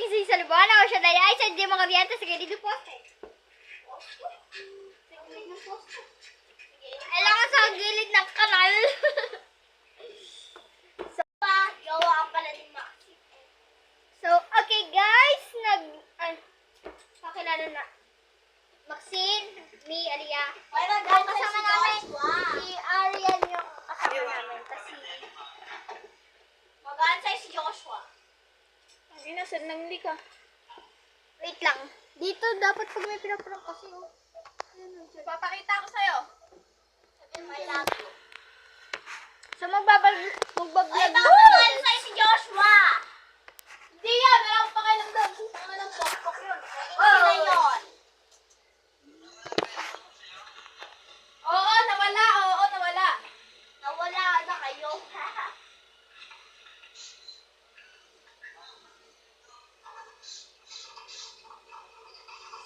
si Salibana o siya dahil ay sa di mga biyanta sa gilid ng poste. Kailangan sa gilid ng kanal. Gawa pala ni Maxi. So, okay guys, pakilala na. Maxine, me, Alia. Ay, Ang kasama kasama namin, si Arian yung kasama namin. Kasi, Mag-ansay si Joshua. Hindi na, sir, nangli ka. wait lang. Dito dapat pag may pinaprank kasi, oh. Papakita ko sa'yo. Sabi I love you. So, magbablog Ay, na. baka mag-ansay si Joshua. Hindi yan, meron pa kayo ng dog. Tama ng pokpok yun. Hindi na yun. Oo, nawala. Nawala na kayo.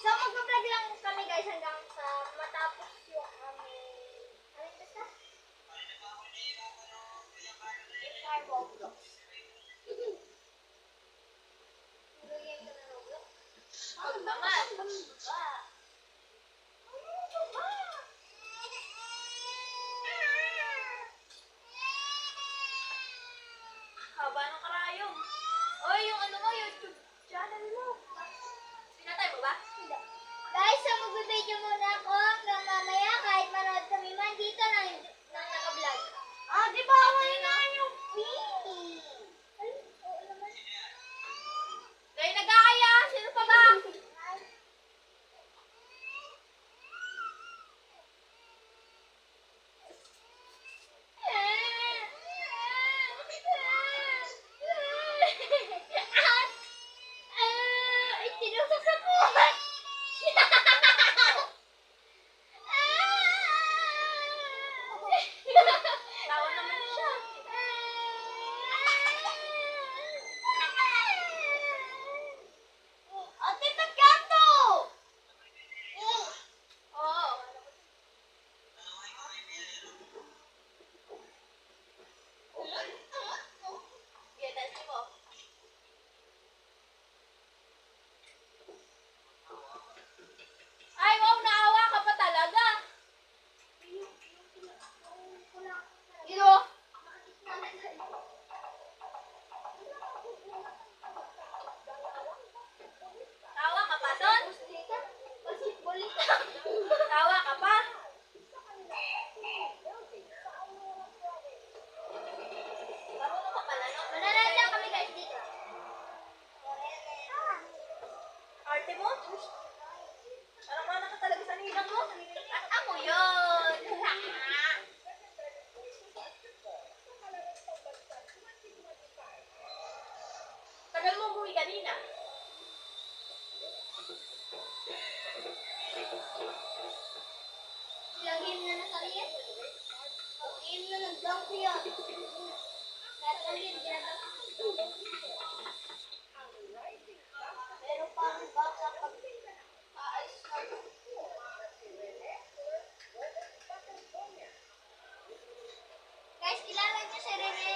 So, magbablog lang kami guys hanggang sa matapos yung aming... Ano yung basta? Fire Roblox. Nilagyan ko na Roblox. Ang naman. Haba ng karayom. Oy, yung ano mo, YouTube channel mo. Pinatay mo ba? Guys, so mag-video muna ako hanggang mamaya kahit manood kami man dito nang naka-vlog. Ah, di ba wala yung pee? Ay, oo naman. Dahil nag-aaya, sino pa ba? Tinusok sa puwan. Tawa naman siya. Ate, nagkanto! Oo. Sige, testing mo. Ay, wow, naawa ka pa talaga. Ino? Tawa ka pa doon? Tawa ka pa? Marunong ka pala, no? Manonood lang kami guys dito. Arte mo? Parang mana ka talaga sa ninang mo. At ako yun. Tagal mo umuwi kanina. Ilang game na nasa yan? Game na nag-dunk yan. Lahat ng game ginagawa. Pero paano ba kapag aalis na Guys, kilala niyo si Rene?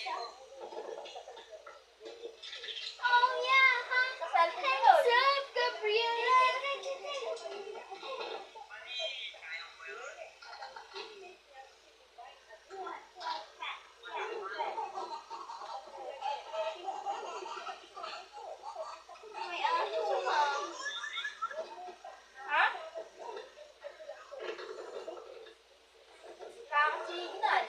isa. Oh yeah, ha? Sa-selfie Hands yun. up, Gabriela! May aso, ma'am. Ha? Kakasignal.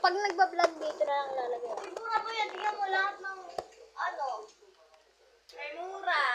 Pag nagbablog dito na lang lalagay. Siguro po yan, tingnan mo lahat ng ano. Ay, mura.